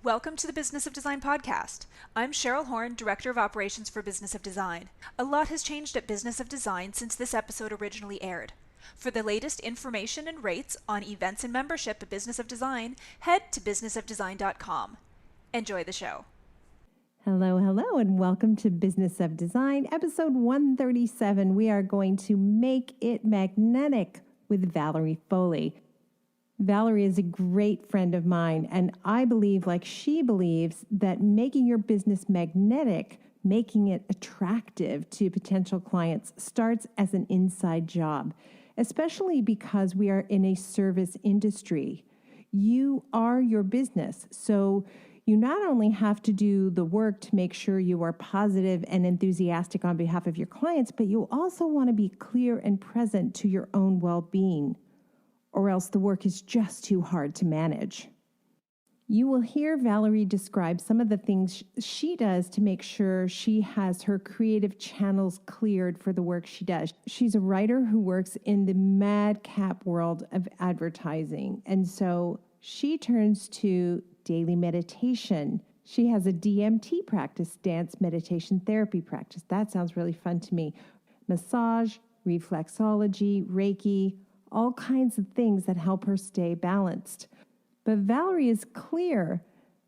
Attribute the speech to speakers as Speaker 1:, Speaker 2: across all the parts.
Speaker 1: Welcome to the Business of Design podcast. I'm Cheryl Horn, Director of Operations for Business of Design. A lot has changed at Business of Design since this episode originally aired. For the latest information and rates on events and membership at Business of Design, head to businessofdesign.com. Enjoy the show.
Speaker 2: Hello, and welcome to Business of Design, episode 137. We are going to make it magnetic with Valerie Foley. Valerie is a great friend of mine, and I believe, like she believes, that making your business magnetic, making it attractive to potential clients, starts as an inside job, especially because we are in a service industry. You are your business, so you not only have to do the work to make sure you are positive and enthusiastic on behalf of your clients, but you also want to be clear and present to your own well-being, or else the work is just too hard to manage. You will hear Valerie describe some of the things she does to make sure she has her creative channels cleared for the work she does. She's a writer who works in the madcap world of advertising, and so she turns to daily meditation. She has a DMT practice, dance meditation therapy practice. That sounds really fun to me. Massage, reflexology, Reiki, all kinds of things that help her stay balanced. But Valerie is clear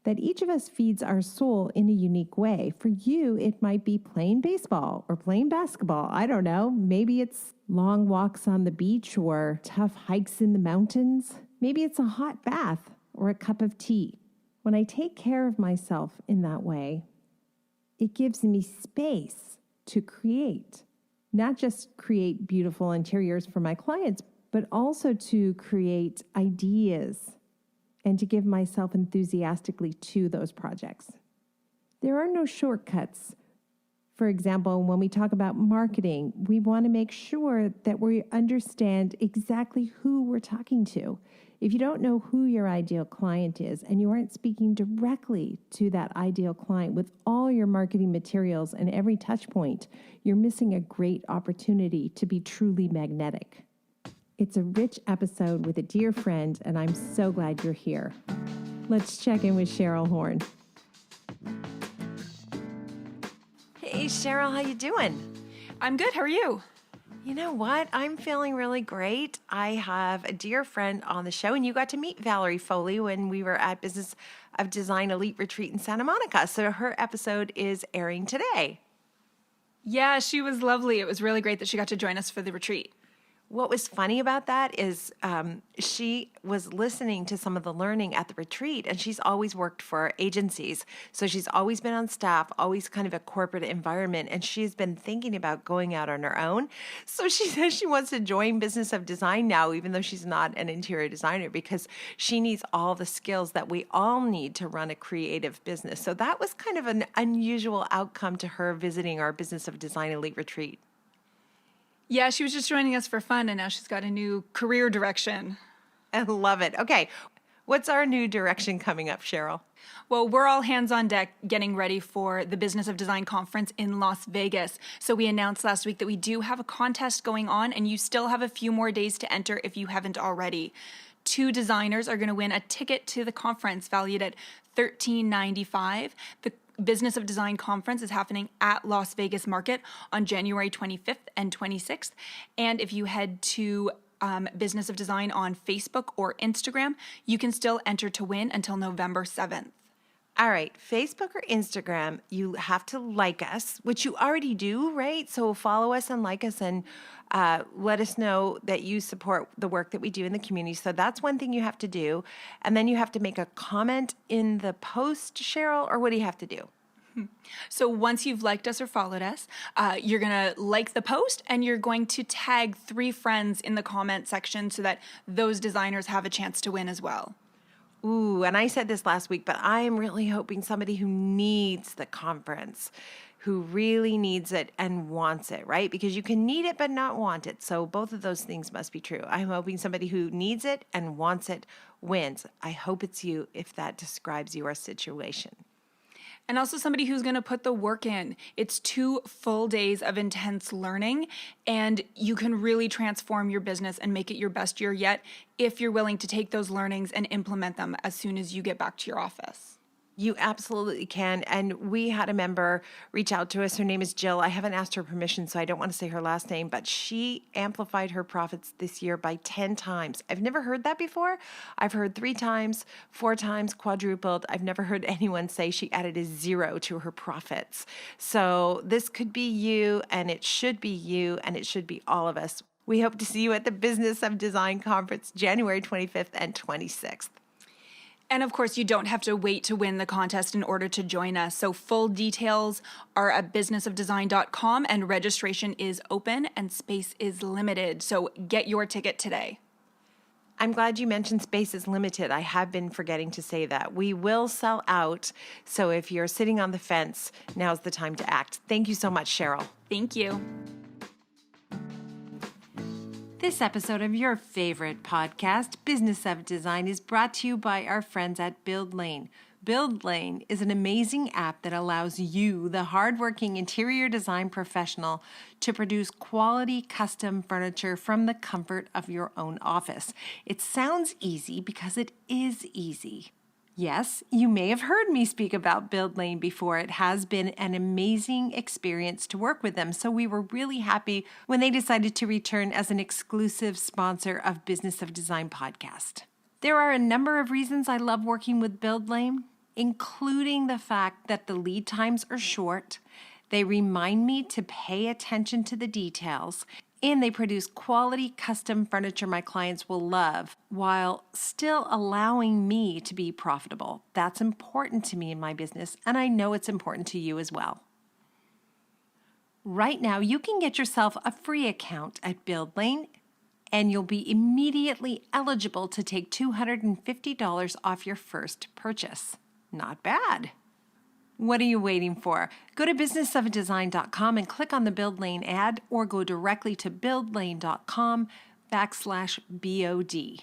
Speaker 2: that each of us feeds our soul in a unique way. For you, it might be playing baseball or playing basketball. I don't know. Maybe it's long walks on the beach or tough hikes in the mountains. Maybe it's a hot bath or a cup of tea. When I take care of myself in that way, it gives me space to create, not just create beautiful interiors for my clients, but also to create ideas and to give myself enthusiastically to those projects. There are no shortcuts. For example, when we talk about marketing, we want to make sure that we understand exactly who we're talking to. If you don't know who your ideal client is and you aren't speaking directly to that ideal client with all your marketing materials and every touch point, you're missing a great opportunity to be truly magnetic. It's a rich episode with a dear friend, and I'm so glad you're here. Let's check in with Cheryl Horn.
Speaker 3: Hey, Cheryl, how you doing?
Speaker 1: I'm good. How are you?
Speaker 3: You know what? I'm feeling really great. I have a dear friend on the show, and you got to meet Valerie Foley when we were at Business of Design Elite Retreat in Santa Monica. So her episode is airing today.
Speaker 1: Yeah, she was lovely. It was really great that she got to join us for the retreat.
Speaker 3: What was funny about that is she was listening to some of the learning at the retreat, and she's always worked for agencies. So she's always been on staff, always kind of a corporate environment, and she's been thinking about going out on her own. So she says she wants to join Business of Design now, even though she's not an interior designer, because she needs all the skills that we all need to run a creative business. So that was kind of an unusual outcome to her visiting our Business of Design Elite Retreat.
Speaker 1: Yeah, she was just joining us for fun, and now she's got a new career direction.
Speaker 3: I love it. Okay, what's our new direction coming up, Cheryl?
Speaker 1: Well, we're all hands on deck getting ready for the Business of Design conference in Las Vegas. So we announced last week that we do have a contest going on, and you still have a few more days to enter if you haven't already. 2 designers are going to win a ticket to the conference valued at $13.95. The Business of Design conference is happening at Las Vegas Market on January 25th and 26th. And if you head to Business of Design on Facebook or Instagram, you can still enter to win until November 7th.
Speaker 3: All right, Facebook or Instagram, you have to like us, which you already do, right? So follow us and like us and let us know that you support the work that we do in the community. So that's one thing you have to do. And then you have to make a comment in the post, Cheryl, or what do you have to do?
Speaker 1: So once you've liked us or followed us, you're going to like the post and you're going to tag 3 friends in the comment section so that those designers have a chance to win as well.
Speaker 3: Ooh, and I said this last week, but I am really hoping somebody who needs the conference, who really needs it and wants it, right? Because you can need it but not want it. So both of those things must be true. I'm hoping somebody who needs it and wants it wins. I hope it's you if that describes your situation.
Speaker 1: And also somebody who's going to put the work in. It's 2 full days of intense learning, and you can really transform your business and make it your best year yet if you're willing to take those learnings and implement them as soon as you get back to your office.
Speaker 3: You absolutely can. And we had a member reach out to us. Her name is Jill. I haven't asked her permission, so I don't want to say her last name, but she amplified her profits this year by 10 times. I've never heard that before. I've heard 3 times, 4 times, quadrupled. I've never heard anyone say she added a 0 to her profits. So this could be you, and it should be you, and it should be all of us. We hope to see you at the Business of Design Conference, January 25th and 26th.
Speaker 1: And of course, you don't have to wait to win the contest in order to join us. So full details are at businessofdesign.com, and registration is open and space is limited. So get your ticket today.
Speaker 3: I'm glad you mentioned space is limited. I have been forgetting to say that. We will sell out. So if you're sitting on the fence, now's the time to act. Thank you so much, Cheryl.
Speaker 1: Thank you.
Speaker 3: This episode of your favorite podcast, Business of Design, is brought to you by our friends at BuildLane. BuildLane is an amazing app that allows you, the hardworking interior design professional, to produce quality custom furniture from the comfort of your own office. It sounds easy because it is easy. Yes, you may have heard me speak about BuildLane before. It has been an amazing experience to work with them, so we were really happy when they decided to return as an exclusive sponsor of Business of Design podcast. There are a number of reasons I love working with BuildLane, including the fact that the lead times are short. They remind me to pay attention to the details, and they produce quality custom furniture my clients will love while still allowing me to be profitable. That's important to me in my business, and I know it's important to you as well. Right now, you can get yourself a free account at BuildLane, and you'll be immediately eligible to take $250 off your first purchase. Not bad. What are you waiting for? Go to businessofdesign.com and click on the BuildLane ad, or go directly to buildlane.com/BOD.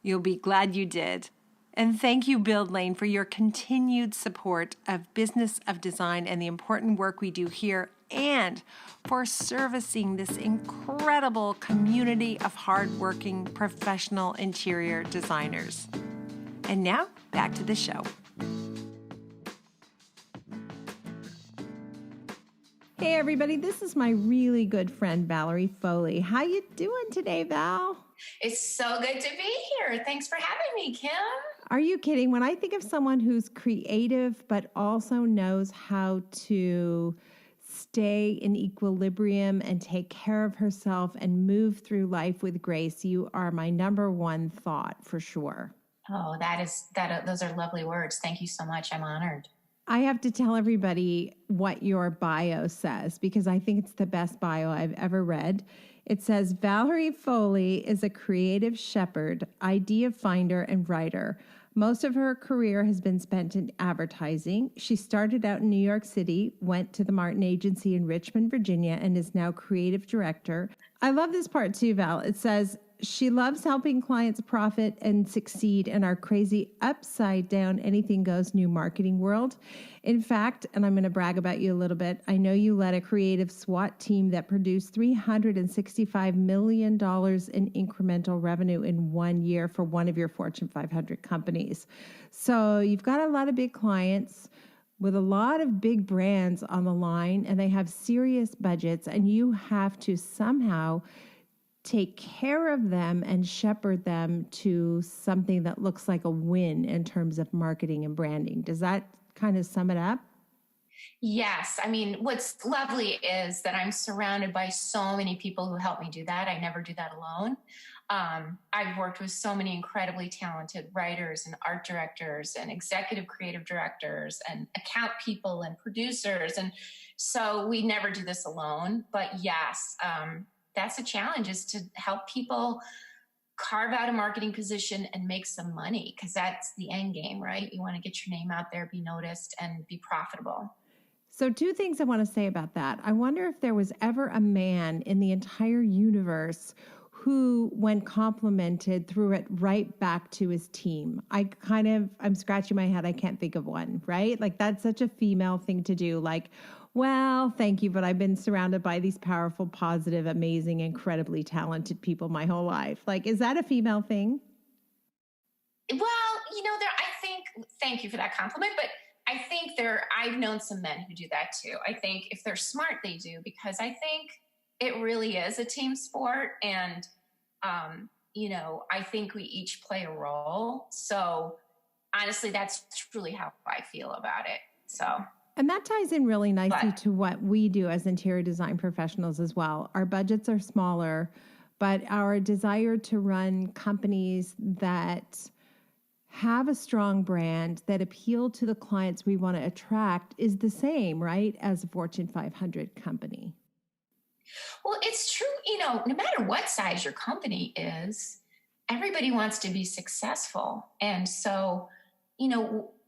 Speaker 3: You'll be glad you did. And thank you, BuildLane, for your continued support of Business of Design and the important work we do here, and for servicing this incredible community of hardworking professional interior designers. And now, back to the show.
Speaker 2: Hey everybody, this is my really good friend Valerie Foley. How you doing today, Val?
Speaker 4: It's so good to be here. Thanks for having me, Kim.
Speaker 2: Are you kidding? When I think of someone who's creative but also knows how to stay in equilibrium and take care of herself and move through life with grace, you are my number one thought for sure.
Speaker 4: Oh, those are lovely words. Thank you so much. I'm honored.
Speaker 2: I have to tell everybody what your bio says because I think it's the best bio I've ever read. It says, Valerie Foley is a creative shepherd, idea finder, and writer. Most of her career has been spent in advertising. She started out in New York City, went to the Martin Agency in Richmond, Virginia, and is now creative director. I love this part too, Val. It says, she loves helping clients profit and succeed in our crazy upside down anything goes new marketing world. In fact, and I'm going to brag about you a little bit, I know you led a creative SWAT team that produced $365 million in incremental revenue in 1 year for one of your Fortune 500 companies. So you've got a lot of big clients with a lot of big brands on the line, and they have serious budgets, and you have to somehow take care of them and shepherd them to something that looks like a win in terms of marketing and branding. Does that kind of sum it up?
Speaker 4: Yes. I mean, what's lovely is that I'm surrounded by so many people who help me do that. I never do that alone. I've worked with so many incredibly talented writers and art directors and executive creative directors and account people and producers. And so we never do this alone. But yes, that's a challenge, is to help people carve out a marketing position and make some money, because that's the end game, right? You want to get your name out there, be noticed, and be profitable.
Speaker 2: So 2 things I want to say about that. I wonder if there was ever a man in the entire universe who, when complimented, threw it right back to his team. I'm scratching my head. I can't think of one, right? Like, that's such a female thing to do. Like, well, thank you, but I've been surrounded by these powerful, positive, amazing, incredibly talented people my whole life. Like, is that a female thing?
Speaker 4: Well, thank you for that compliment, but I think I've known some men who do that too. I think if they're smart, they do, because I think it really is a team sport. And, I think we each play a role. So honestly, that's truly how I feel about it. So.
Speaker 2: And that ties in really nicely to what we do as interior design professionals as well. Our budgets are smaller, but our desire to run companies that have a strong brand that appeal to the clients we want to attract is the same, right, as a Fortune 500 company.
Speaker 4: Well, it's true, no matter what size your company is, everybody wants to be successful. And so,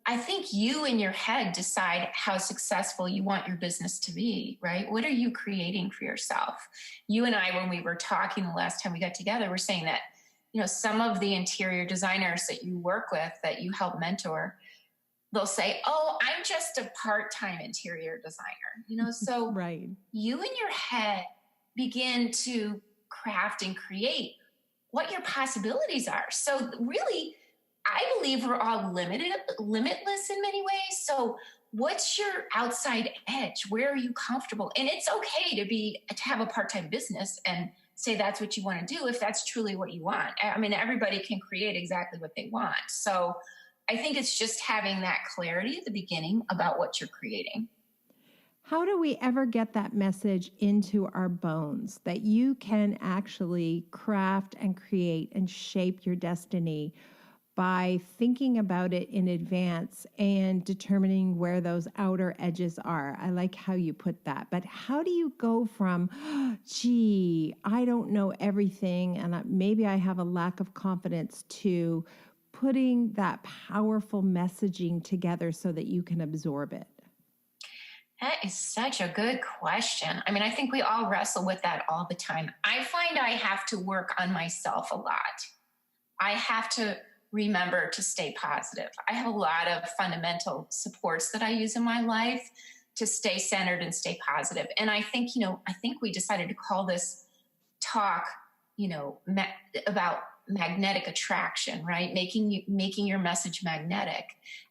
Speaker 4: I think you in your head decide how successful you want your business to be, right? What are you creating for yourself? You and I, when we were talking the last time we got together, were saying that, some of the interior designers that you work with, that you help mentor, they'll say, oh, I'm just a part-time interior designer, so
Speaker 2: right.
Speaker 4: You in your head begin to craft and create what your possibilities are. So really, I believe we're all limitless in many ways. So what's your outside edge? Where are you comfortable? And it's okay to have a part-time business and say that's what you want to do if that's truly what you want. I mean, everybody can create exactly what they want. So I think it's just having that clarity at the beginning about what you're creating.
Speaker 2: How do we ever get that message into our bones that you can actually craft and create and shape your destiny by thinking about it in advance and determining where those outer edges are? I like how you put that. But how do you go from, gee, I don't know everything and maybe I have a lack of confidence, to putting that powerful messaging together so that you can absorb it?
Speaker 4: That is such a good question. I mean, I think we all wrestle with that all the time. I find I have to work on myself a lot. I have to remember to stay positive. I have a lot of fundamental supports that I use in my life to stay centered and stay positive. And I think, we decided to call this talk, about magnetic attraction, right? Making your message magnetic.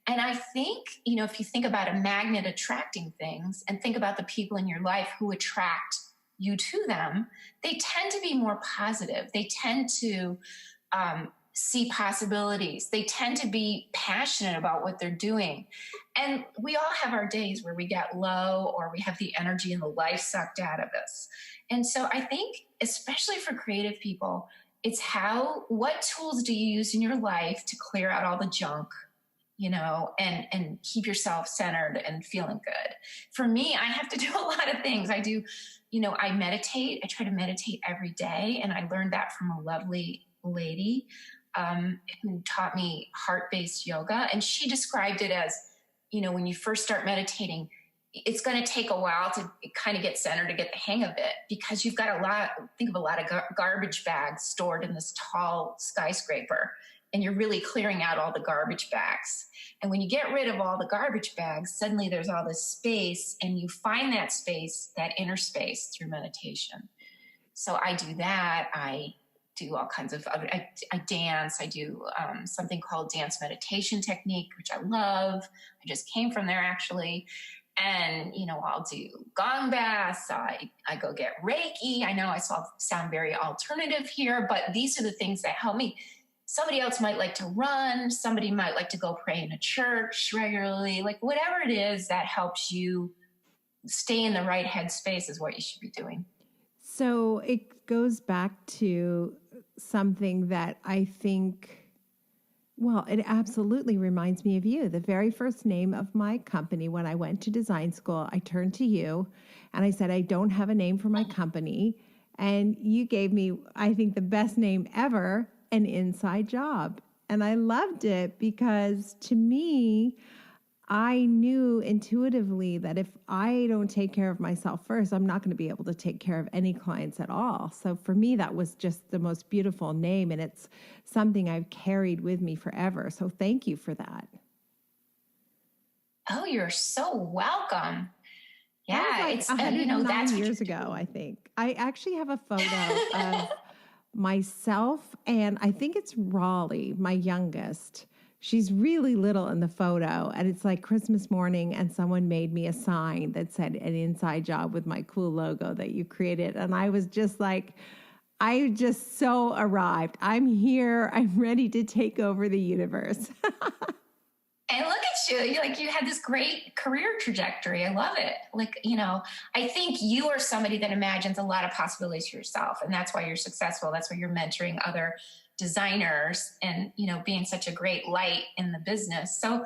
Speaker 4: And I think, if you think about a magnet attracting things and think about the people in your life who attract you to them, they tend to be more positive. They tend to see possibilities. They tend to be passionate about what they're doing. And we all have our days where we get low or we have the energy and the life sucked out of us. And so I think, especially for creative people, it's what tools do you use in your life to clear out all the junk, and keep yourself centered and feeling good. For me, I have to do a lot of things. I do, I meditate. I try to meditate every day. And I learned that from a lovely lady who taught me heart-based yoga. And she described it as, when you first start meditating, it's going to take a while to kind of get centered, to get the hang of it, because you've got a lot of garbage bags stored in this tall skyscraper, and you're really clearing out all the garbage bags. And when you get rid of all the garbage bags, suddenly there's all this space, and you find that space, that inner space, through meditation. So I do that. I do all kinds of, I dance. I do something called dance meditation technique, which I love. I just came from there, actually. And, I'll do gong baths. I go get Reiki. I know I sound very alternative here, but these are the things that help me. Somebody else might like to run. Somebody might like to go pray in a church regularly. Like, whatever it is that helps you stay in the right headspace is what you should be doing.
Speaker 2: So it goes back to something that I think, well, it absolutely reminds me of you. The very first name of my company, when I went to design school, I turned to you and I said, I don't have a name for my company. And you gave me, I think, the best name ever, An Inside Job. And I loved it because, to me, I knew intuitively that if I don't take care of myself first, I'm not going to be able to take care of any clients at all. So for me, that was just the most beautiful name, and it's something I've carried with me forever. So thank you for that.
Speaker 4: Oh, you're so welcome. Yeah,
Speaker 2: like
Speaker 4: it's
Speaker 2: 109
Speaker 4: that's
Speaker 2: years ago, I think. I actually have a photo of myself, and I think it's Raleigh, my youngest, She's really little in the photo, and it's like Christmas morning, and someone made me a sign that said an inside job with my cool logo that you created. And I was just like, I just so arrived. I'm here. I'm ready to take over the universe.
Speaker 4: And look at you. You had this great career trajectory. I love it. I think you are somebody that imagines a lot of possibilities for yourself. And that's why you're successful. That's why you're mentoring other designers and, being such a great light in the business. So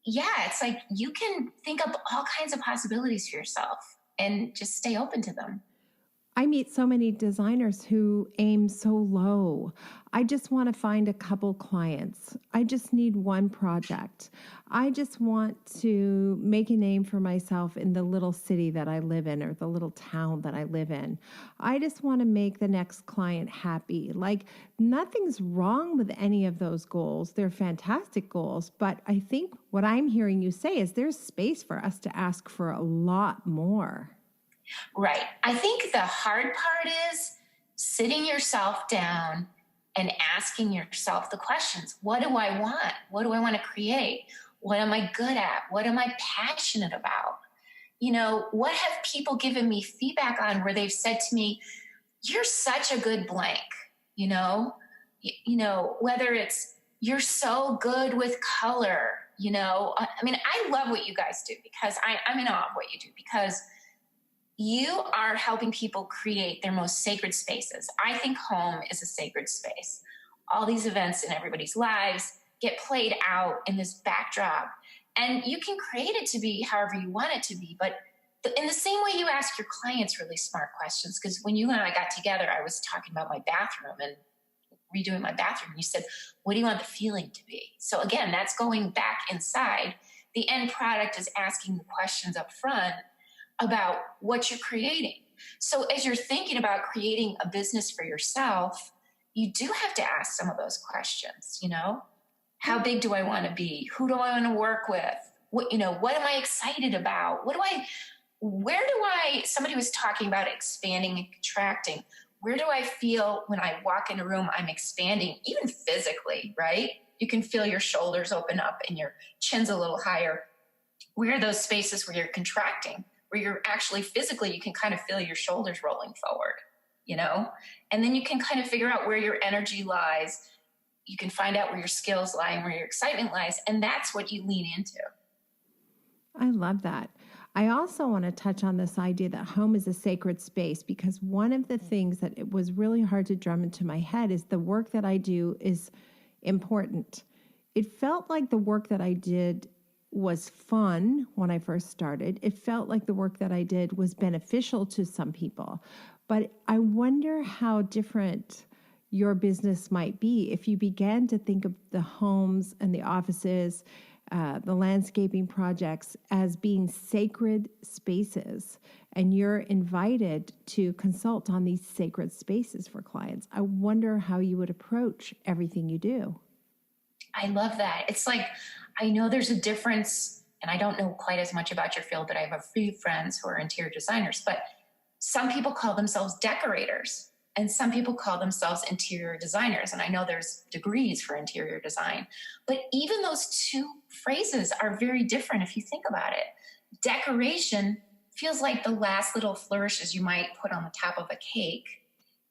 Speaker 4: yeah, it's like you can think up all kinds of possibilities for yourself and just stay open to them.
Speaker 2: I meet so many designers who aim so low. I just want to find a couple clients. I just need one project. I just want to make a name for myself in the little city that I live in or the little town that I live in. I just want to make the next client happy. Like, nothing's wrong with any of those goals. They're fantastic goals. But I think what I'm hearing you say is there's space for us to ask for a lot more.
Speaker 4: Right. I think the hard part is sitting yourself down and asking yourself the questions. What do I want? What do I want to create? What am I good at? What am I passionate about? What have people given me feedback on where they've said to me, you're such a good blank, whether it's you're so good with color, I love what you guys do because I'm in awe of what you do because you are helping people create their most sacred spaces. I think home is a sacred space. All these events in everybody's lives get played out in this backdrop, and you can create it to be however you want it to be. But in the same way you ask your clients really smart questions, because when you and I got together, I was talking about my bathroom and redoing my bathroom. And you said, what do you want the feeling to be? So again, that's going back inside. The end product is asking the questions up front about what you're creating. So as you're thinking about creating a business for yourself, you do have to ask some of those questions, How big do I want to be? Who do I want to work with? What am I excited about? Somebody was talking about expanding and contracting. Where do I feel when I walk in a room, I'm expanding, even physically, right? You can feel your shoulders open up and your chin's a little higher. Where are those spaces where you're contracting? Where you're actually physically, you can kind of feel your shoulders rolling forward, and then you can kind of figure out where your energy lies. You can find out where your skills lie and where your excitement lies. And that's what you lean into.
Speaker 2: I love that. I also want to touch on this idea that home is a sacred space, because one of the things that it was really hard to drum into my head is the work that I do is important. It felt like the work that I did was fun when I first started. It felt like the work that I did was beneficial to some people. But I wonder how different your business might be if you began to think of the homes and the offices, the landscaping projects as being sacred spaces, and you're invited to consult on these sacred spaces for clients. I wonder how you would approach everything you do.
Speaker 4: I love that. It's like, I know there's a difference, and I don't know quite as much about your field, but I have a few friends who are interior designers, but some people call themselves decorators and some people call themselves interior designers. And I know there's degrees for interior design, but even those two phrases are very different if you think about it. Decoration feels like the last little flourishes you might put on the top of a cake.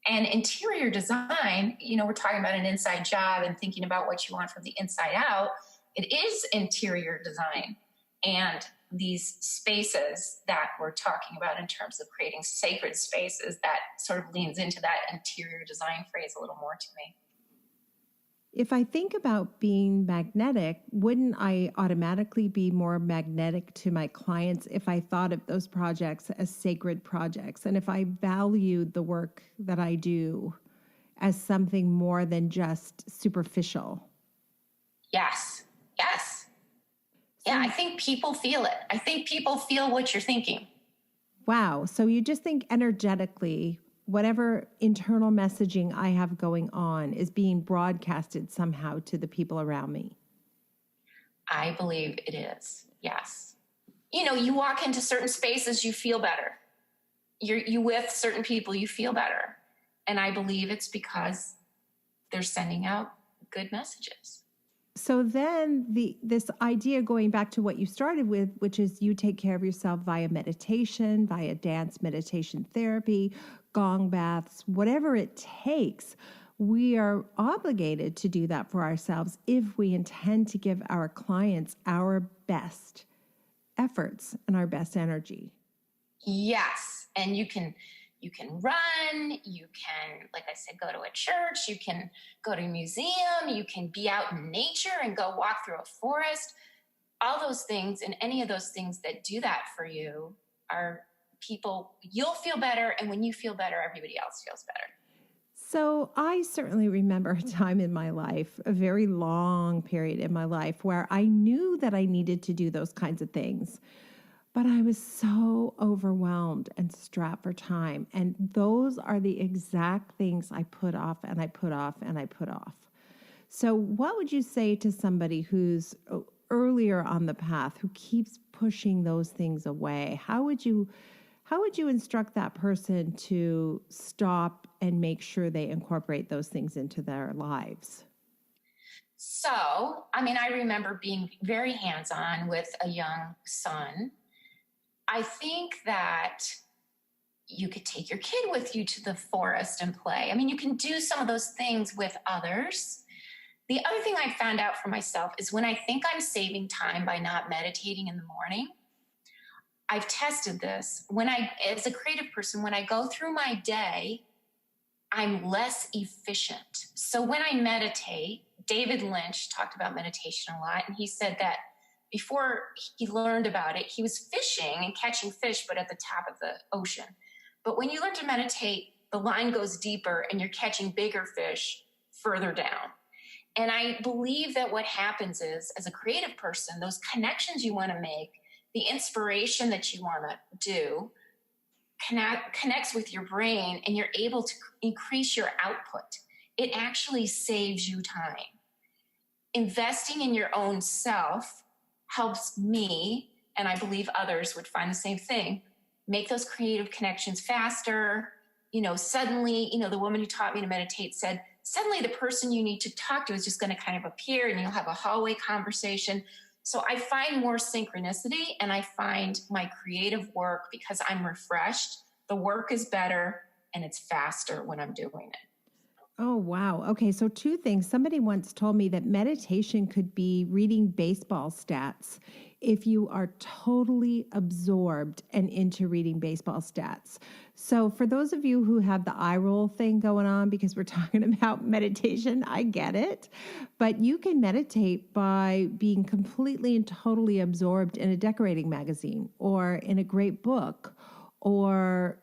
Speaker 4: And interior design, we're talking about an inside job and thinking about what you want from the inside out. It is interior design. And these spaces that we're talking about in terms of creating sacred spaces, that sort of leans into that interior design phrase a little more to me.
Speaker 2: If I think about being magnetic, wouldn't I automatically be more magnetic to my clients if I thought of those projects as sacred projects? And if I valued the work that I do as something more than just superficial?
Speaker 4: Yes. Yeah, I think people feel it. I think people feel what you're thinking.
Speaker 2: Wow. So you just think energetically, whatever internal messaging I have going on is being broadcasted somehow to the people around me.
Speaker 4: I believe it is. Yes. You walk into certain spaces, you feel better. You with certain people, you feel better. And I believe it's because they're sending out good messages.
Speaker 2: So then this idea, going back to what you started with, which is you take care of yourself via meditation, via dance, meditation therapy, gong baths, whatever it takes, we are obligated to do that for ourselves if we intend to give our clients our best efforts and our best energy.
Speaker 4: Yes. And you can run, you can, like I said, go to a church, you can go to a museum, you can be out in nature and go walk through a forest. All those things, and any of those things that do that for you are people, you'll feel better. And when you feel better, everybody else feels better.
Speaker 2: So I certainly remember a time in my life, a very long period in my life, where I knew that I needed to do those kinds of things. But I was so overwhelmed and strapped for time. And those are the exact things I put off and I put off and I put off. So what would you say to somebody who's earlier on the path, who keeps pushing those things away? How would you instruct that person to stop and make sure they incorporate those things into their lives?
Speaker 4: So, I remember being very hands-on with a young son. I think that you could take your kid with you to the forest and play. You can do some of those things with others. The other thing I found out for myself is when I think I'm saving time by not meditating in the morning, I've tested this. As a creative person, when I go through my day, I'm less efficient. So when I meditate, David Lynch talked about meditation a lot, and he said that before he learned about it, he was fishing and catching fish, but at the top of the ocean. But when you learn to meditate, the line goes deeper and you're catching bigger fish further down. And I believe that what happens is, as a creative person, those connections you want to make, the inspiration that you want to do, connects with your brain, and you're able to increase your output. It actually saves you time. Investing in your own self helps me, and I believe others would find the same thing, make those creative connections faster. Suddenly, the woman who taught me to meditate said, suddenly the person you need to talk to is just going to kind of appear and you'll have a hallway conversation. So I find more synchronicity, and I find my creative work, because I'm refreshed, the work is better and it's faster when I'm doing it.
Speaker 2: Oh, wow. Okay, so two things. Somebody once told me that meditation could be reading baseball stats if you are totally absorbed and into reading baseball stats. So for those of you who have the eye roll thing going on because we're talking about meditation, I get it. But you can meditate by being completely and totally absorbed in a decorating magazine or in a great book, or,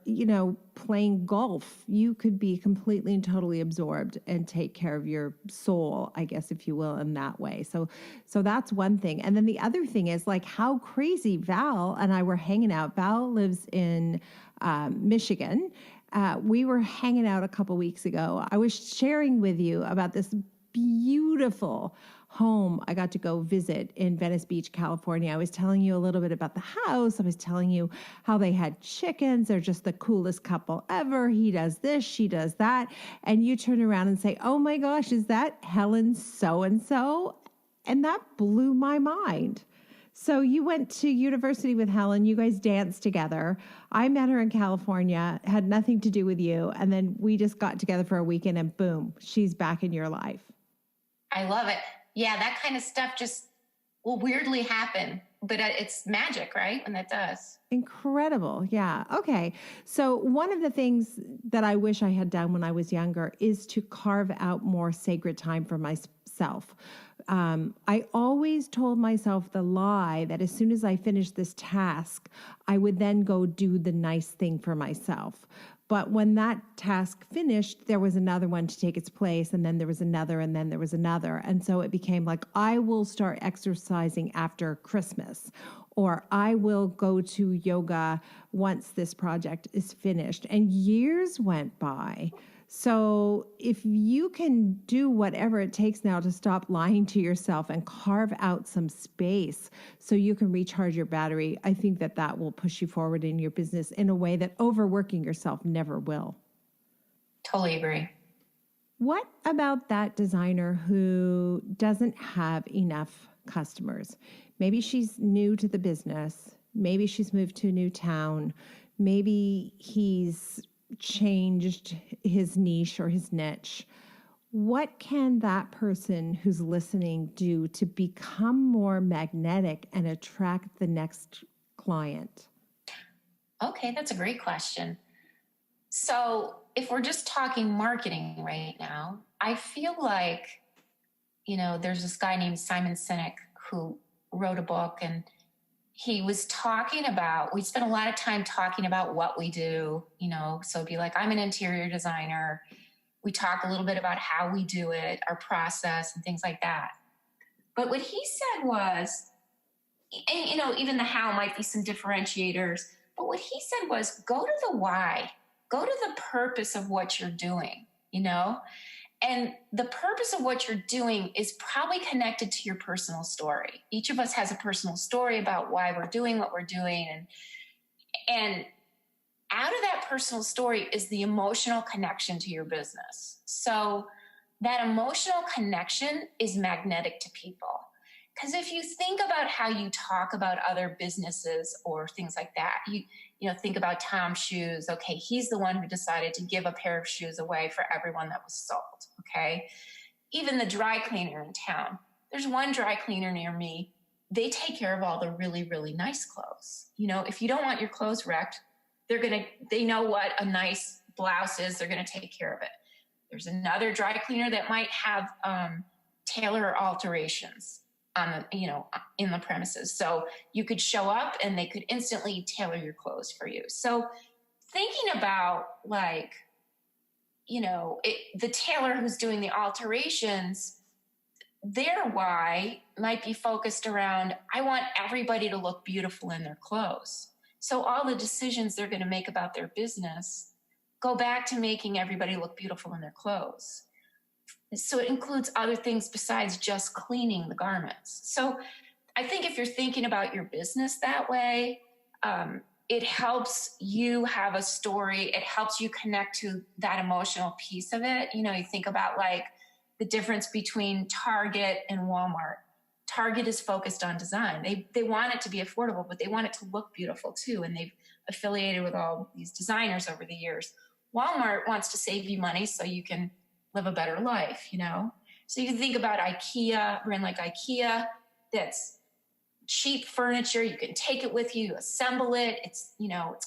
Speaker 2: playing golf. You could be completely and totally absorbed and take care of your soul, I guess, if you will, in that way. So that's one thing. And then the other thing is, like, how crazy Val and I were hanging out. Val lives in Michigan. We were hanging out a couple weeks ago. I was sharing with you about this beautiful home I got to go visit in Venice Beach, California. I was telling you a little bit about the house. I was telling you how they had chickens. They're just the coolest couple ever. He does this, she does that. And you turn around and say, oh my gosh, is that Helen so-and-so? And that blew my mind. So you went to university with Helen. You guys danced together. I met her in California, had nothing to do with you. And then we just got together for a weekend and boom, she's back in your life.
Speaker 4: I love it. Yeah, that kind of stuff just will weirdly happen, but it's magic, right? When that does.
Speaker 2: Incredible. Yeah. Okay. So one of the things that I wish I had done when I was younger is to carve out more sacred time for myself. I always told myself the lie that as soon as I finished this task, I would then go do the nice thing for myself. But when that task finished, there was another one to take its place, and then there was another, and then there was another. And so it became like, I will start exercising after Christmas, or I will go to yoga once this project is finished. And years went by. So if you can do whatever it takes now to stop lying to yourself and carve out some space so you can recharge your battery, I think that will push you forward in your business in a way that overworking yourself never will.
Speaker 4: Totally agree.
Speaker 2: What about that designer who doesn't have enough customers? Maybe she's new to the business. Maybe she's moved to a new town. Maybe he's changed his niche or his niche. What can that person who's listening do to become more magnetic and attract the next client?
Speaker 4: Okay, that's a great question. So, if we're just talking marketing right now, I feel like, there's this guy named Simon Sinek who wrote a book, and he was talking about, we spent a lot of time talking about what we do, so it'd be like, I'm an interior designer. We talk a little bit about how we do it, our process, and things like that. But what he said was, and even the how might be some differentiators, but what he said was, go to the why. Go to the purpose of what you're doing, And the purpose of what you're doing is probably connected to your personal story. Each of us has a personal story about why we're doing what we're doing. And out of that personal story is the emotional connection to your business. So that emotional connection is magnetic to people. Because if you think about how you talk about other businesses or things like that, you think about Tom's shoes. Okay, he's the one who decided to give a pair of shoes away for everyone that was sold. Okay, even the dry cleaner in town. There's one dry cleaner near me. They take care of all the really, really nice clothes. If you don't want your clothes wrecked, they know what a nice blouse is. They're going to take care of it. There's another dry cleaner that might have tailor alterations on in the premises. So you could show up and they could instantly tailor your clothes for you. So thinking about the tailor who's doing the alterations, their why might be focused around, I want everybody to look beautiful in their clothes. So all the decisions they're going to make about their business go back to making everybody look beautiful in their clothes. So it includes other things besides just cleaning the garments. So I think if you're thinking about your business that way, it helps you have a story. It helps you connect to that emotional piece of it. You think about the difference between Target and Walmart. Target is focused on design. They want it to be affordable, but they want it to look beautiful too. And they've affiliated with all these designers over the years. Walmart wants to save you money so you can live a better life, So you can think about IKEA, a brand like IKEA, that's cheap furniture. You can take it with you, you assemble it. It's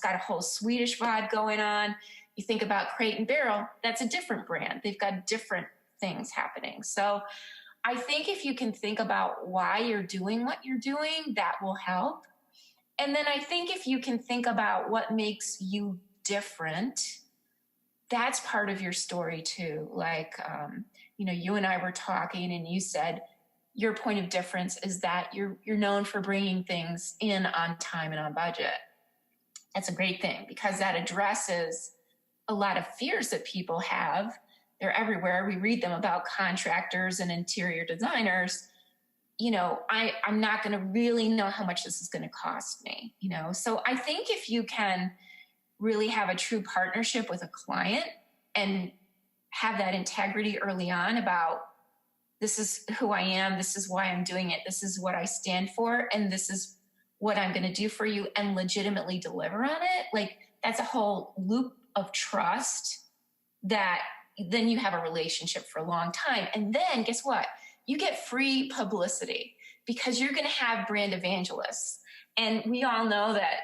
Speaker 4: got a whole Swedish vibe going on. You think about Crate & Barrel, that's a different brand. They've got different things happening. So I think if you can think about why you're doing what you're doing, that will help. And then I think if you can think about what makes you different, that's part of your story too. You and I were talking and you said your point of difference is that you're known for bringing things in on time and on budget. That's a great thing because that addresses a lot of fears that people have. They're everywhere. We read them about contractors and interior designers. I'm not going to really know how much this is going to cost me, So I think if you can really have a true partnership with a client and have that integrity early on about this is who I am, this is why I'm doing it, this is what I stand for, and this is what I'm going to do for you and legitimately deliver on it. That's a whole loop of trust that then you have a relationship for a long time. And then guess what? You get free publicity because you're going to have brand evangelists. And we all know that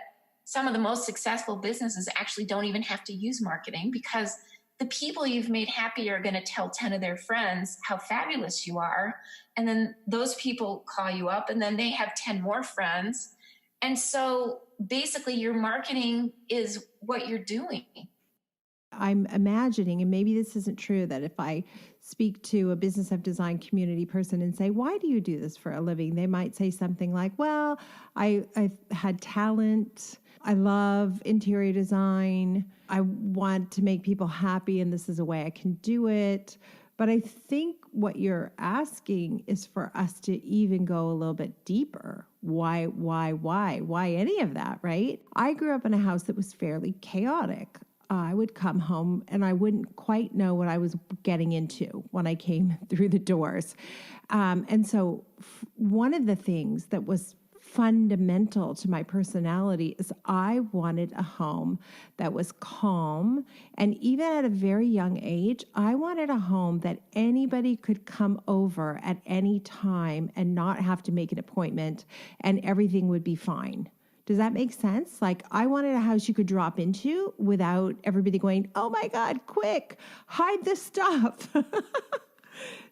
Speaker 4: some of the most successful businesses actually don't even have to use marketing because the people you've made happy are going to tell 10 of their friends how fabulous you are. And then those people call you up and then they have 10 more friends. And so basically your marketing is what you're doing.
Speaker 2: I'm imagining, and maybe this isn't true, that if I speak to a business of design community person and say, why do you do this for a living? They might say something like, well, I've had talent. I love interior design. I want to make people happy, and this is a way I can do it. But I think what you're asking is for us to even go a little bit deeper. Why any of that, right? I grew up in a house that was fairly chaotic. I would come home and I wouldn't quite know what I was getting into when I came through the doors. And so one of the things that was fundamental to my personality is I wanted a home that was calm. And even at a very young age, I wanted a home that anybody could come over at any time and not have to make an appointment and everything would be fine. Does that make sense? Like, I wanted a house you could drop into without everybody going, oh my God, quick, hide this stuff.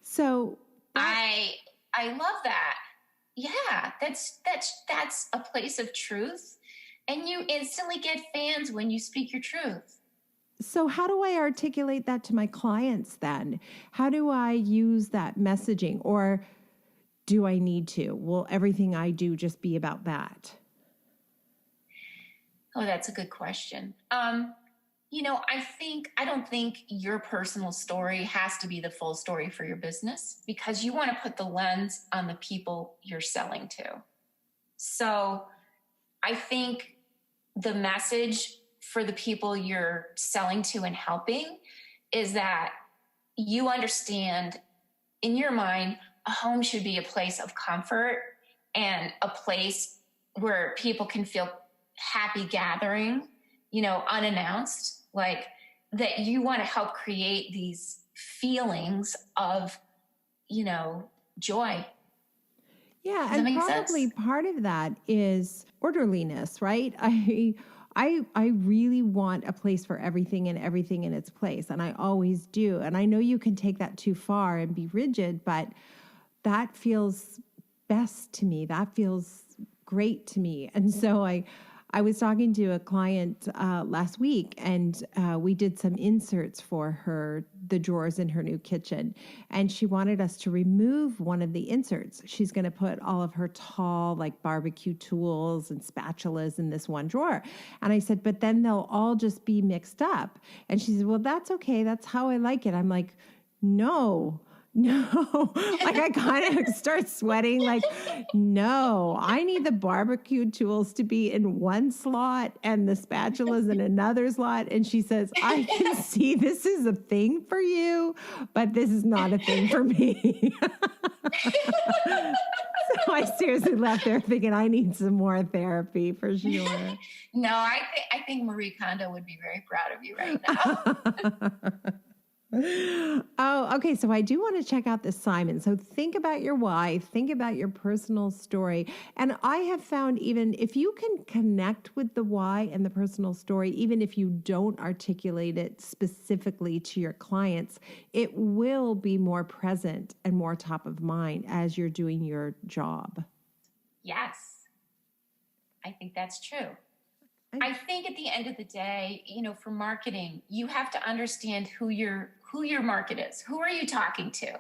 Speaker 2: So
Speaker 4: I love that. Yeah, that's a place of truth. And you instantly get fans when you speak your truth.
Speaker 2: So how do I articulate that to my clients then? How do I use that messaging? Or do I need to? Will everything I do just be about that?
Speaker 4: Oh, that's a good question. I don't think your personal story has to be the full story for your business, because you want to put the lens on the people you're selling to. So I think the message for the people you're selling to and helping is that you understand, in your mind, a home should be a place of comfort and a place where people can feel happy gathering, unannounced, like that. You want to help create these feelings of, joy.
Speaker 2: Yeah, and probably
Speaker 4: sense?
Speaker 2: part of that is orderliness, right? I really want a place for everything and everything in its place, and I always do. And I know you can take that too far and be rigid, but that feels best to me. That feels great to me. And so I was talking to a client last week, and we did some inserts for her, the drawers in her new kitchen. And she wanted us to remove one of the inserts. She's going to put all of her tall, like barbecue tools and spatulas in this one drawer. And I said, but then they'll all just be mixed up. And she said, well, that's okay. That's how I like it. I'm like, no. Like I kind of start sweating like, no, I need the barbecue tools to be in one slot and the spatulas in another slot. And she says, I can see this is a thing for you, but this is not a thing for me. So I seriously left there thinking I need some more therapy for sure.
Speaker 4: No, I think Marie Kondo would be very proud of you right now.
Speaker 2: Oh, okay. So I do want to check out this Simon. So think about your why, think about your personal story. And I have found, even if you can connect with the why and the personal story, even if you don't articulate it specifically to your clients, it will be more present and more top of mind as you're doing your job.
Speaker 4: Yes, I think that's true. I think at the end of the day, for marketing, you have to understand who your market is. Who are you talking to?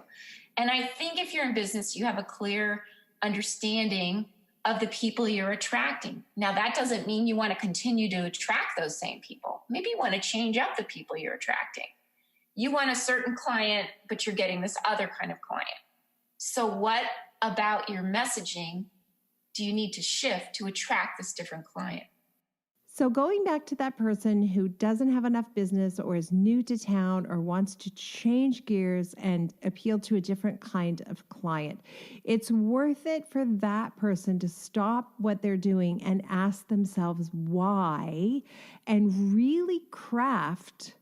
Speaker 4: And I think if you're in business, you have a clear understanding of the people you're attracting. Now, that doesn't mean you want to continue to attract those same people. Maybe you want to change up the people you're attracting. You want a certain client, but you're getting this other kind of client. So what about your messaging do you need to shift to attract this different client?
Speaker 2: So going back to that person who doesn't have enough business or is new to town or wants to change gears and appeal to a different kind of client, it's worth it for that person to stop what they're doing and ask themselves why, and really craft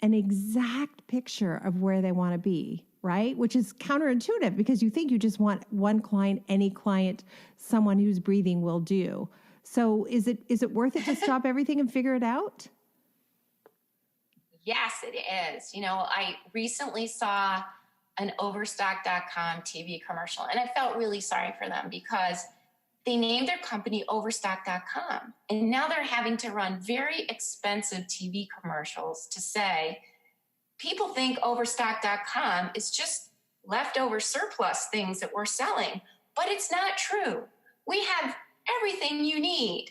Speaker 2: an exact picture of where they want to be, right? Which is counterintuitive because you think you just want one client, any client, someone who's breathing will do. So is it worth it to stop everything and figure it out?
Speaker 4: Yes, it is. I recently saw an Overstock.com TV commercial, and I felt really sorry for them because they named their company Overstock.com. And now they're having to run very expensive TV commercials to say, people think Overstock.com is just leftover surplus things that we're selling, but it's not true. We have everything you need.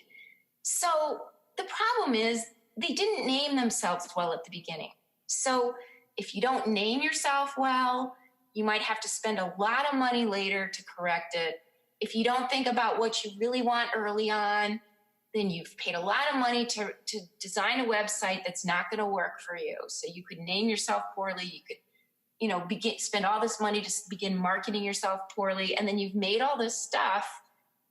Speaker 4: So the problem is they didn't name themselves well at the beginning. So if you don't name yourself well, you might have to spend a lot of money later to correct it. If you don't think about what you really want early on, then you've paid a lot of money to design a website that's not going to work for you. So you could name yourself poorly. You could, spend all this money to begin marketing yourself poorly. And then you've made all this stuff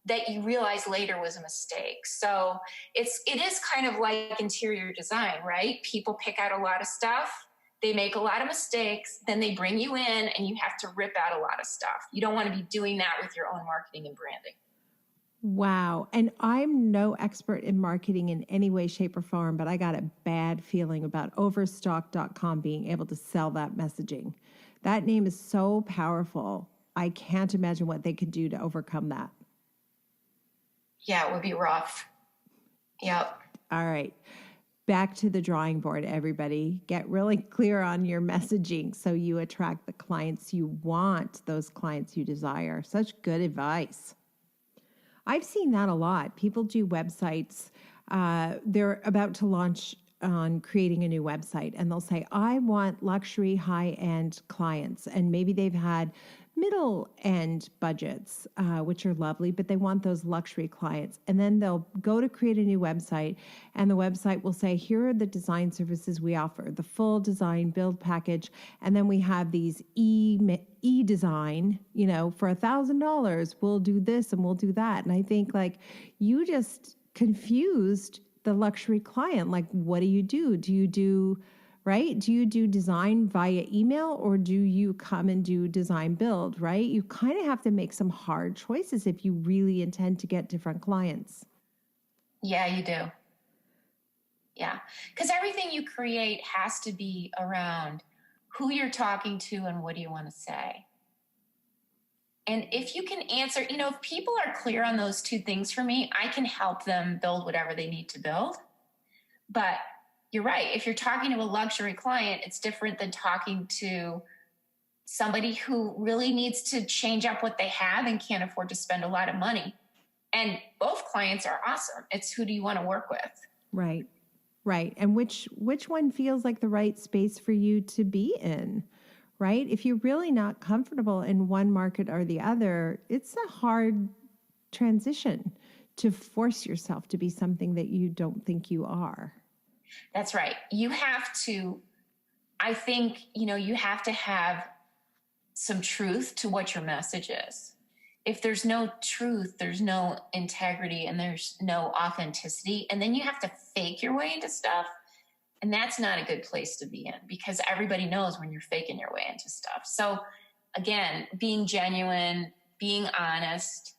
Speaker 4: that you realize later was a mistake. So it is kind of like interior design, right? People pick out a lot of stuff. They make a lot of mistakes. Then they bring you in and you have to rip out a lot of stuff. You don't want to be doing that with your own marketing and branding.
Speaker 2: Wow. And I'm no expert in marketing in any way, shape, or form, but I got a bad feeling about Overstock.com being able to sell that messaging. That name is so powerful. I can't imagine what they could do to overcome that.
Speaker 4: Yeah, it would be rough. Yep.
Speaker 2: All right. Back to the drawing board, everybody. Get really clear on your messaging so you attract the clients you want, those clients you desire. Such good advice. I've seen that a lot. People do websites. They're about to launch on creating a new website, and they'll say, I want luxury high-end clients. And maybe they've had middle-end budgets, which are lovely, but they want those luxury clients. And then they'll go to create a new website, and the website will say, here are the design services we offer, the full design build package. And then we have these e-design, for $1,000, we'll do this and we'll do that. And I think you just confused the luxury client. What do you do? Do you do design via email, or do you come and do design build, right? You kind of have to make some hard choices if you really intend to get different clients.
Speaker 4: Yeah, you do. Yeah. Because everything you create has to be around who you're talking to and what do you want to say. And if you can answer, if people are clear on those two things for me, I can help them build whatever they need to build. But you're right. If you're talking to a luxury client, it's different than talking to somebody who really needs to change up what they have and can't afford to spend a lot of money. And both clients are awesome. It's who do you want to work with?
Speaker 2: Right. Right. And which one feels like the right space for you to be in, right? If you're really not comfortable in one market or the other, it's a hard transition to force yourself to be something that you don't think you are.
Speaker 4: That's right. You have to, I think, you have to have some truth to what your message is. If there's no truth, there's no integrity and there's no authenticity. And then you have to fake your way into stuff. And that's not a good place to be in because everybody knows when you're faking your way into stuff. So again, being genuine, being honest,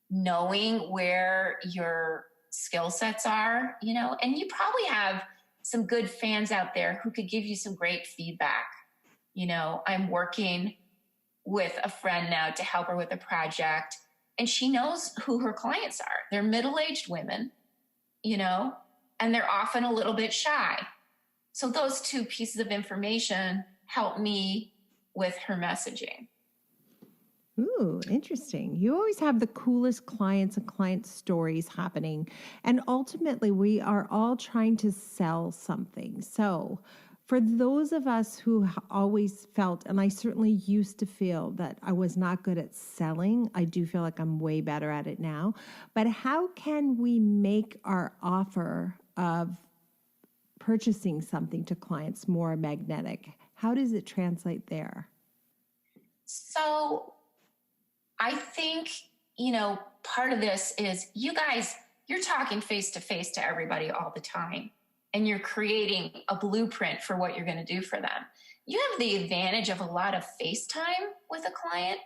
Speaker 4: knowing where your skill sets are, and you probably have some good fans out there who could give you some great feedback. I'm working with a friend now to help her with a project, and she knows who her clients are. They're middle-aged women, and they're often a little bit shy. So those two pieces of information help me with her messaging.
Speaker 2: Ooh, interesting. You always have the coolest clients and client stories happening. And ultimately, we are all trying to sell something. So for those of us who always felt, and I certainly used to feel that I was not good at selling, I do feel like I'm way better at it now. But how can we make our offer of purchasing something to clients more magnetic? How does it translate there?
Speaker 4: So I think, part of this is you guys, you're talking face to face to everybody all the time, and you're creating a blueprint for what you're going to do for them. You have the advantage of a lot of FaceTime with a client.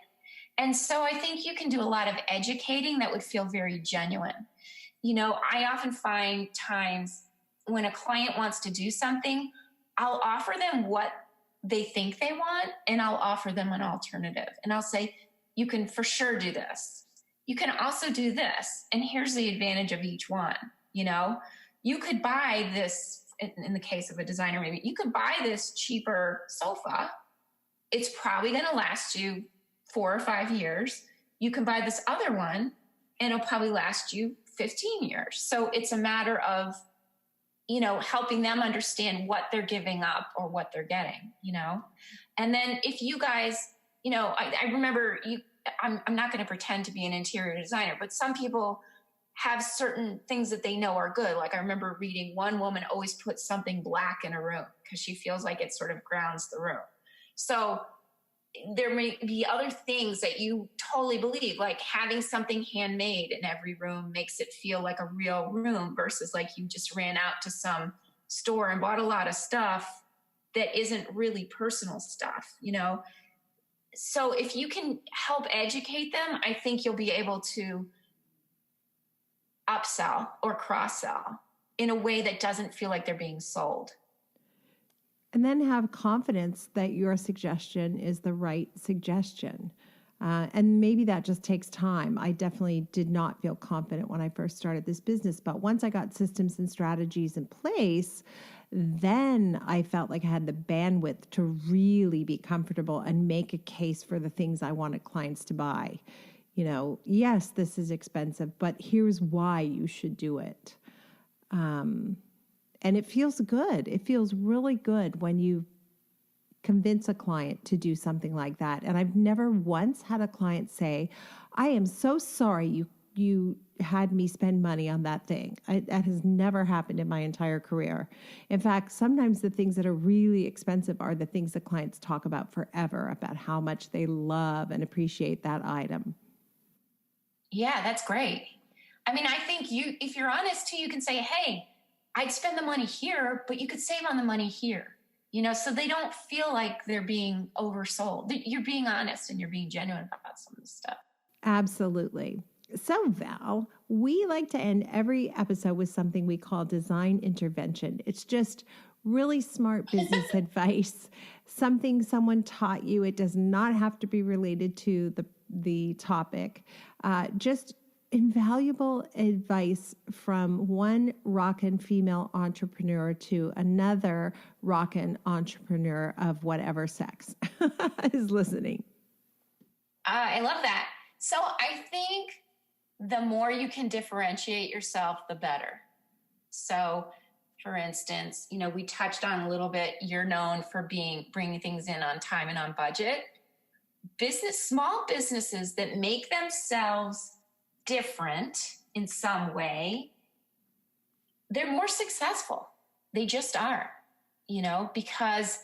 Speaker 4: And so I think you can do a lot of educating that would feel very genuine. I often find times when a client wants to do something, I'll offer them what they think they want, and I'll offer them an alternative. And I'll say, you can for sure do this. You can also do this. And here's the advantage of each one. You could buy this, in the case of a designer, maybe you could buy this cheaper sofa. It's probably going to last you 4 or 5 years. You can buy this other one and it'll probably last you 15 years. So it's a matter of, helping them understand what they're giving up or what they're getting, And then if you guys, I remember I'm not going to pretend to be an interior designer, but some people have certain things that they know are good. Like I remember reading one woman always put something black in a room because she feels like it sort of grounds the room. So there may be other things that you totally believe, like having something handmade in every room makes it feel like a real room versus like you just ran out to some store and bought a lot of stuff that isn't really personal stuff, you know? So if you can help educate them, I think you'll be able to upsell or cross-sell in a way that doesn't feel like they're being sold.
Speaker 2: And then have confidence that your suggestion is the right suggestion. And maybe that just takes time. I definitely did not feel confident when I first started this business. But once I got systems and strategies in place, then I felt like I had the bandwidth to really be comfortable and make a case for the things I wanted clients to buy. You know, yes, this is expensive, but here's why you should do it. And it feels good. It feels really good when you convince a client to do something like that. And I've never once had a client say, I am so sorry you had me spend money on that thing. That has never happened in my entire career. In fact, sometimes the things that are really expensive are the things that clients talk about forever, about how much they love and appreciate that item.
Speaker 4: Yeah, that's great. I mean, I think if you're honest too, you can say, hey, I'd spend the money here, but you could save on the money here, you know, so they don't feel like they're being oversold. You're being honest and you're being genuine about some of the stuff.
Speaker 2: Absolutely. So, Val, we like to end every episode with something we call design intervention. It's just really smart business advice, something someone taught you. It does not have to be related to the topic. Just invaluable advice from one rockin' female entrepreneur to another rockin' entrepreneur of whatever sex is listening.
Speaker 4: I love that. So I think the more you can differentiate yourself, the better. So for instance, you know, we touched on a little bit, you're known for bringing things in on time and on budget. Small businesses that make themselves different in some way, they're more successful. They just are, you know, because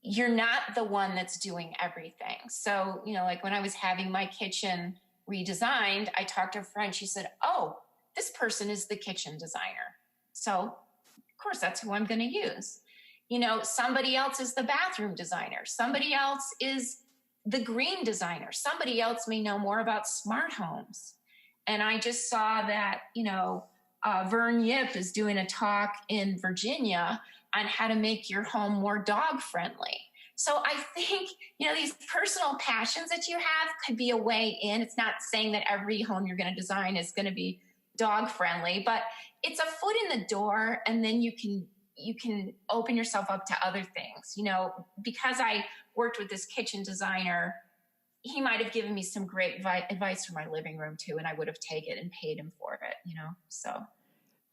Speaker 4: you're not the one that's doing everything. So, you know, like when I was having my kitchen redesigned, I talked to a friend, she said, oh, this person is the kitchen designer. So of course that's who I'm going to use. You know, somebody else is the bathroom designer. Somebody else is the green designer. Somebody else may know more about smart homes. And I just saw that, you know, Vern Yip is doing a talk in Virginia on how to make your home more dog friendly. So I think, you know, these personal passions that you have could be a way in. It's not saying that every home you're going to design is going to be dog friendly, but it's a foot in the door, and then you can open yourself up to other things. You know, because I worked with this kitchen designer, he might have given me some great advice for my living room too, and I would have taken it and paid him for it, you know, so.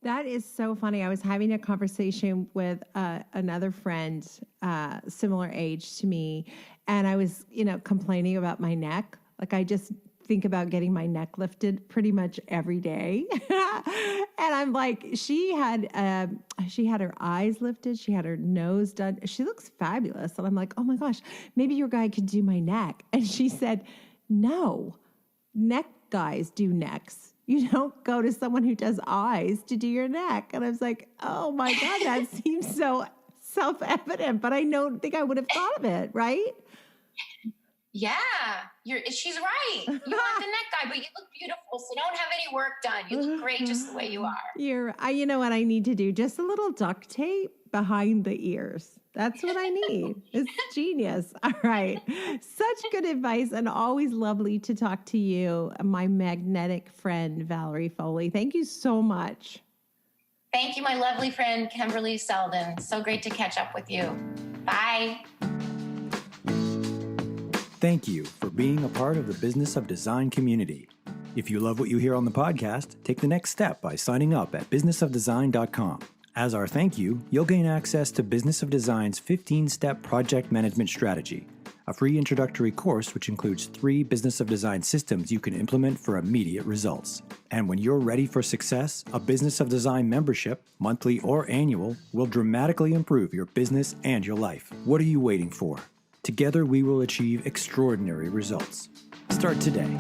Speaker 2: That is so funny. I was having a conversation with another friend, similar age to me, and I was, you know, complaining about my neck. Like I just think about getting my neck lifted pretty much every day. And I'm like, she had her eyes lifted. She had her nose done. She looks fabulous. And I'm like, oh my gosh, maybe your guy could do my neck. And she said, no, neck guys do necks. You don't go to someone who does eyes to do your neck. And I was like, oh my God, that seems so self-evident, but I don't think I would have thought of it, right?
Speaker 4: Yeah, she's right. You want the neck guy, but you look beautiful, so don't have any work done. You look great just the way you are.
Speaker 2: You know what I need to do? Just a little duct tape behind the ears. That's what I need. It's genius. All right. Such good advice, and always lovely to talk to you, my magnetic friend, Valerie Foley. Thank you so much.
Speaker 4: Thank you, my lovely friend, Kimberley Seldon. So great to catch up with you. Bye.
Speaker 5: Thank you for being a part of the Business of Design community. If you love what you hear on the podcast, take the next step by signing up at businessofdesign.com. As our thank you, you'll gain access to Business of Design's 15-step project management strategy, a free introductory course which includes 3 Business of Design systems you can implement for immediate results. And when you're ready for success, a Business of Design membership, monthly or annual, will dramatically improve your business and your life. What are you waiting for? Together we will achieve extraordinary results. Start today.